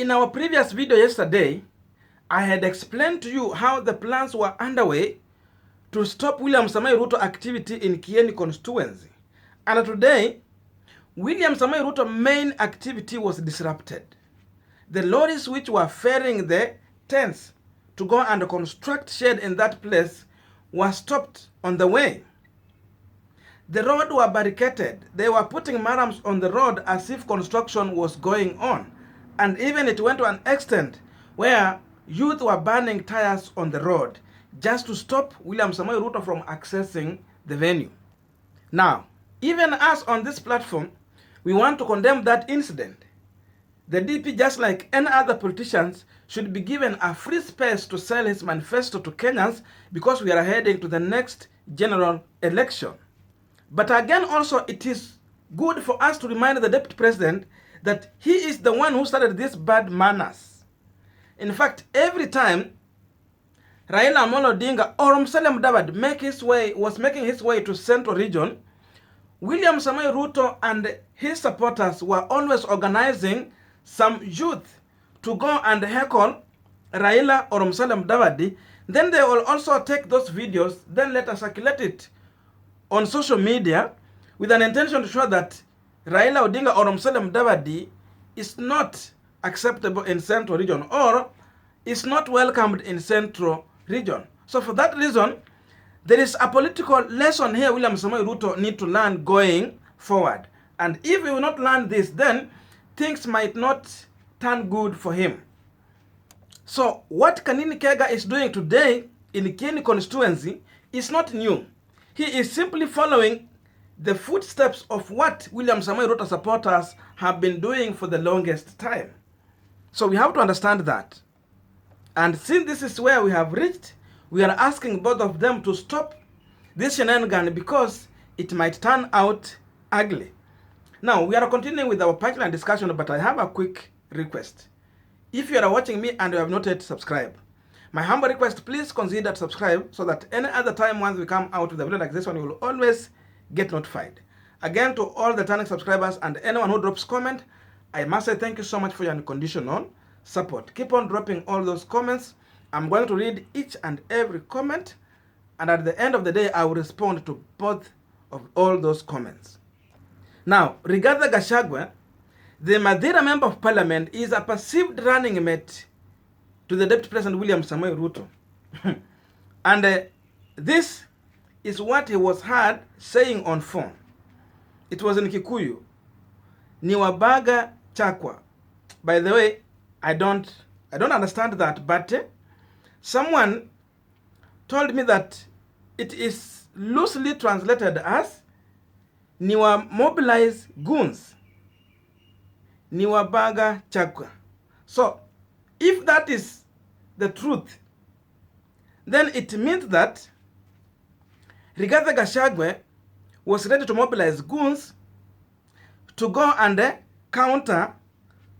In our previous video yesterday, I had explained to you how the plans were underway to stop William Ruto activity in Kieni constituency. And today, William Ruto's main activity was disrupted. The lorries which were ferrying the tents to go and construct shed in that place were stopped on the way. The road were barricaded. They were putting marams on the road as if construction was going on. And even it went to an extent where youth were burning tires on the road just to stop William Ruto from accessing the venue. Now, even us on this platform, we want to condemn that incident. The DP, just like any other politicians, should be given a free space to sell his manifesto to Kenyans because we are heading to the next general election. But again, also, it is good for us to remind the deputy president that he is the one who started these bad manners. In fact, every time Raila Amolo Odinga or Musalia Mudavadi was making his way to Central Region, William Ruto and his supporters were always organizing some youth to go and heckle Raila or Musalia Mudavadi. Then they will also take those videos, then let us circulate it on social media with an intention to show that Raila Odinga or Musalia Mudavadi is not acceptable in Central Region or is not welcomed in Central Region. So for that reason, there is a political lesson here William Ruto need to learn going forward. And if we will not learn this, then things might not turn good for him. So what Kanini Kega is doing today in the Kieni constituency is not new. He is simply following the footsteps of what William Ruto supporters have been doing for the longest time. So we have to understand that. And since this is where we have reached, we are asking both of them to stop this shenanigan because it might turn out ugly. Now, we are continuing with our Punchline discussion, but I have a quick request. If you are watching me and you have not yet subscribed, my humble request, please consider to subscribe so that any other time once we come out with a video like this one, you will always get notified. Again, to all the returning subscribers and anyone who drops comment, I must say thank you so much for your unconditional support. Keep on dropping all those comments. I'm going to read each and every comment, and at the end of the day, I will respond to both of all those comments. Now, regarding Gachagua, the Madira Member of Parliament is a perceived running mate to the Deputy President William Ruto. And this is what he was heard saying on phone. It was in Kikuyu. Niwabaga chakwa. By the way, I don't understand that, but someone told me that it is loosely translated as Niwa mobilize goons. Niwabaga chakwa. So, if that is the truth, then it means that Rigathi Gachagua was ready to mobilize goons to go and counter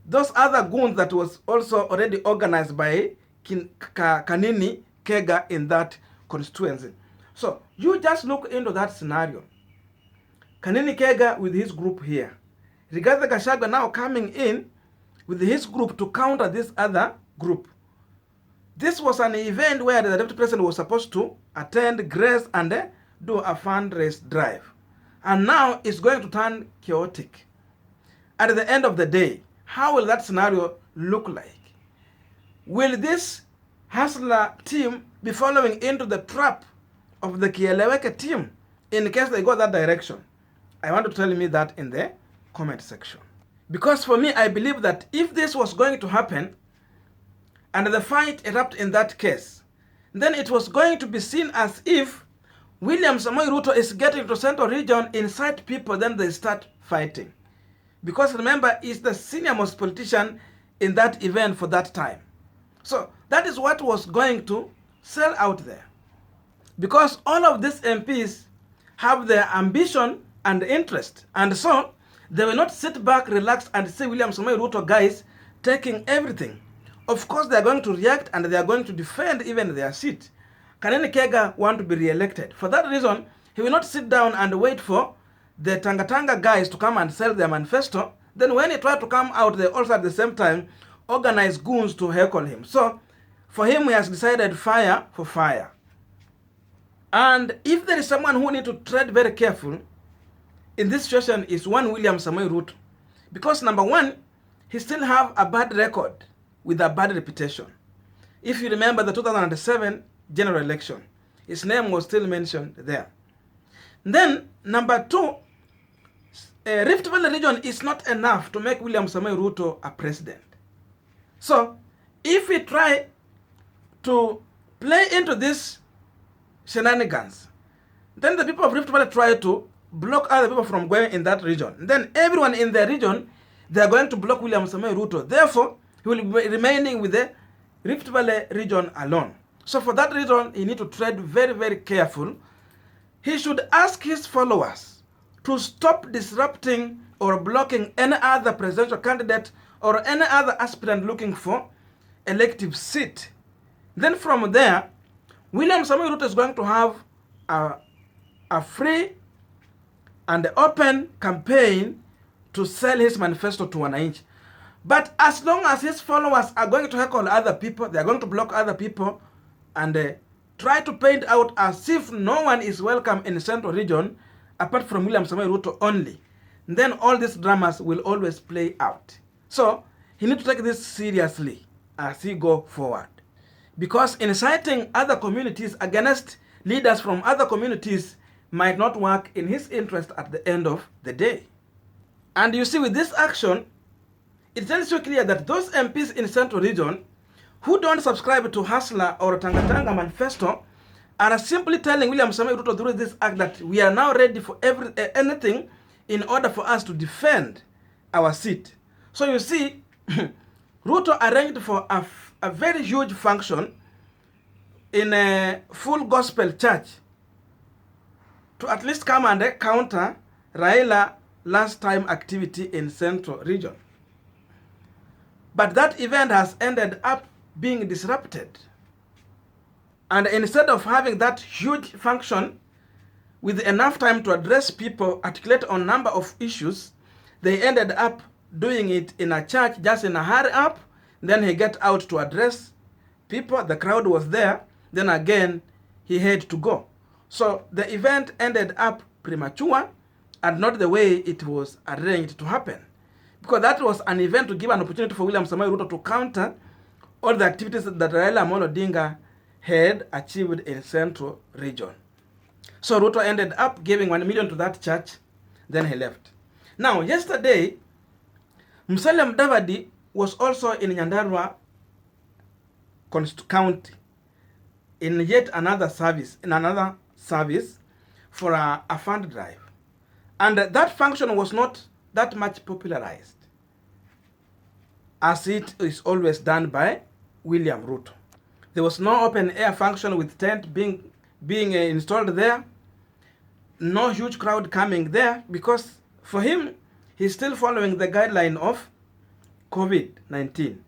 those other goons that was also already organized by Kanini Kega in that constituency. So you just look into that scenario. Kanini Kega with his group here. Rigathi Gachagua now coming in with his group to counter this other group. This was an event where the deputy president was supposed to attend, grace, and do a fundraise drive. And now it's going to turn chaotic. At the end of the day, how will that scenario look like? Will this hustler team be following into the trap of the Kieleweke team in case they go that direction? I want to tell me that in the comment section. Because for me, I believe that if this was going to happen and the fight erupt in that case, then it was going to be seen as if William Ruto is getting to Central Region, incite people, then they start fighting. Because remember, he's the senior most politician in that event for that time. So that is what was going to sell out there. Because all of these MPs have their ambition and interest. And so they will not sit back, relax, and see William Ruto guys taking everything. Of course, they are going to react and they are going to defend even their seat. Kanini Kega want to be re-elected. For that reason, he will not sit down and wait for the Tanga guys to come and sell their manifesto. Then when he try to come out, they also at the same time organize goons to heckle him. So for him, he has decided fire for fire. And if there is someone who need to tread very careful in this situation is one William Ruto. Because number one, he still have a bad record with a bad reputation. If you remember the 2007 general election, his name was still mentioned there. Then number two, Rift Valley region is not enough to make William Ruto a president. So if we try to play into this shenanigans, then the people of Rift Valley try to block other people from going in that region. Then everyone in the region, they are going to block William Ruto. Therefore, he will be remaining with the Rift Valley region alone. So for that reason, he need to tread very, very careful. He should ask his followers to stop disrupting or blocking any other presidential candidate or any other aspirant looking for elective seat. Then from there, William Ruto is going to have a free and open campaign to sell his manifesto to wananchi. But as long as his followers are going to heckle other people, they are going to block other people and try to paint out as if no one is welcome in the central region apart from William Ruto only, then all these dramas will always play out. So he needs to take this seriously as he go forward. Because inciting other communities against leaders from other communities might not work in his interest at the end of the day. And you see, with this action, it tells you clear that those MPs in Central Region who don't subscribe to Hustler or Tangatanga Manifesto are simply telling William Ruto through this act that we are now ready for anything in order for us to defend our seat. So you see, Ruto arranged for a very huge function in a full gospel church to at least come and counter Raila last time activity in Central Region. But that event has ended up being disrupted. And instead of having that huge function with enough time to address people, articulate on number of issues, they ended up doing it in a church just in a hurry up. Then he get out to address people. The crowd was there. Then again, he had to go. So the event ended up premature and not the way it was arranged to happen. Because that was an event to give an opportunity for William Ruto to counter all the activities that Raila Amolo Odinga had achieved in Central Region. So Ruto ended up giving 1 million to that church, then he left. Now, yesterday, Musalia Mudavadi was also in Nyandarua County in yet another service, for a fund drive. And that function was not that much popularized as it is always done by William Ruto. There was no open air function with tent being installed there. No huge crowd coming there because for him, he's still following the guideline of COVID-19.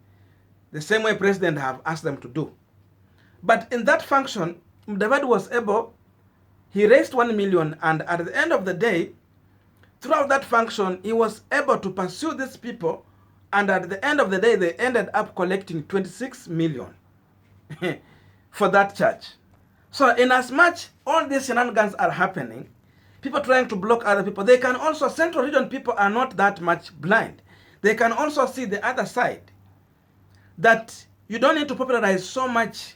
The same way President have asked them to do. But in that function, Mudavadi was able, he raised 1 million, and at the end of the day, throughout that function, he was able to pursue these people, and at the end of the day, they ended up collecting 26 million for that church. So in as much all these shenanigans are happening, people trying to block other people, they can also, Central Region people are not that much blind. They can also see the other side, that you don't need to popularize so much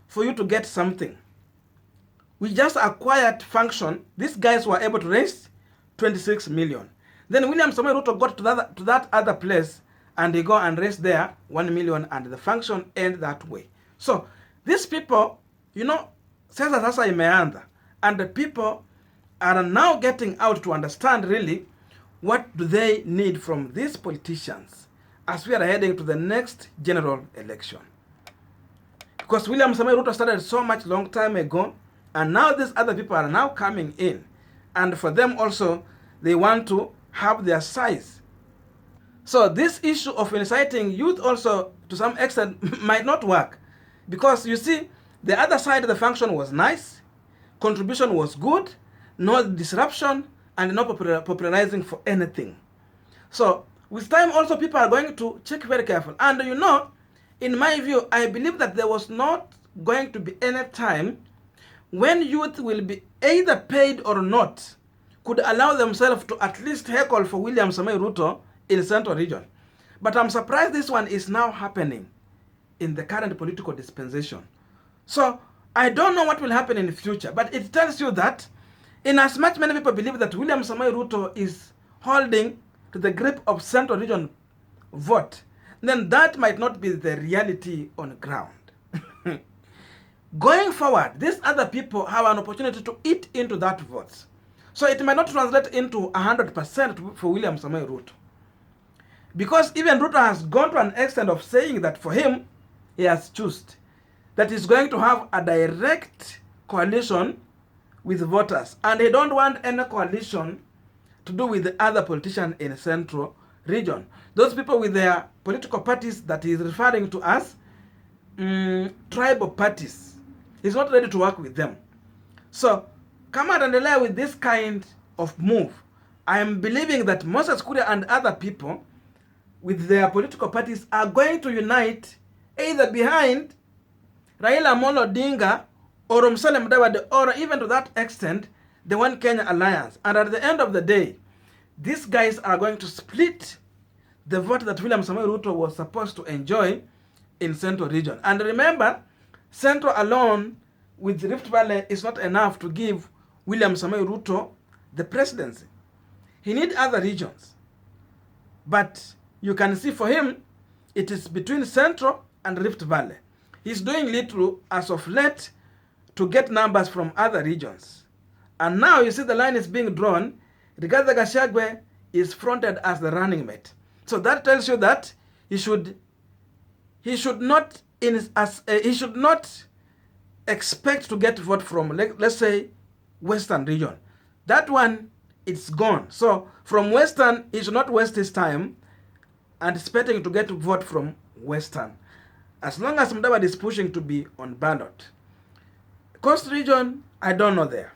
for you to get something. We just a quiet function. These guys were able to raise 26 million. Then William Ruto got to that other place and they go and raise there 1 million and the function end that way. So these people, you know, sasa imeanza, and the people are now getting out to understand really what do they need from these politicians as we are heading to the next general election. Because William Ruto started so much long time ago, and now these other people are now coming in. And for them also, they want to have their size. So this issue of inciting youth also, to some extent, might not work. Because you see, the other side of the function was nice, contribution was good, no disruption, and no popularizing for anything. So With time also people are going to check very careful. And you know, in my view, I believe that there was not going to be any time when youth will be either paid or not could allow themselves to at least heckle for William Ruto in Central Region. But I'm surprised this one is now happening in the current political dispensation. So I don't know what will happen in the future, but it tells you that in as much many people believe that William Ruto is holding to the grip of Central Region vote, then that might not be the reality on ground. Going forward, these other people have an opportunity to eat into that vote. So it might not translate into 100% for William Ruto. Because even Ruto has gone to an extent of saying that for him, he has chosen that he's going to have a direct coalition with voters. And he don't want any coalition to do with the other politicians in Central Region. Those people with their political parties that he is referring to as tribal parties. He's not ready to work with them. So, come out and delay with this kind of move. I am believing that Moses Kuria and other people with their political parties are going to unite either behind Raila Amolo Odinga or Musalia Mudavadi, or even to that extent, the One Kenya Alliance. And at the end of the day, these guys are going to split the vote that William Ruto was supposed to enjoy in Central Region. And remember, Central alone with Rift Valley is not enough to give William Ruto the presidency. He needs other regions. But you can see for him, it is between Central and Rift Valley. He's doing little as of late to get numbers from other regions. And now you see the line is being drawn. Rigathi Gachagua is fronted as the running mate. So that tells you that he should not expect to get vote from, let's say, Western region. That one, it's gone. So from Western, he should not waste his time anticipating to get vote from Western. As long as Mudavadi is pushing to be on ballot. Coast region, I don't know there.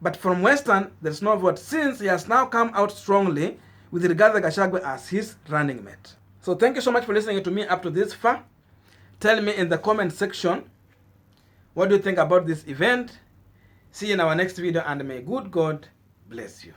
But from Western, there's no vote since he has now come out strongly with Rigathi Gachagua as his running mate. So thank you so much for listening to me up to this far. Tell me in the comment section, what do you think about this event? See you in our next video, and may good God bless you.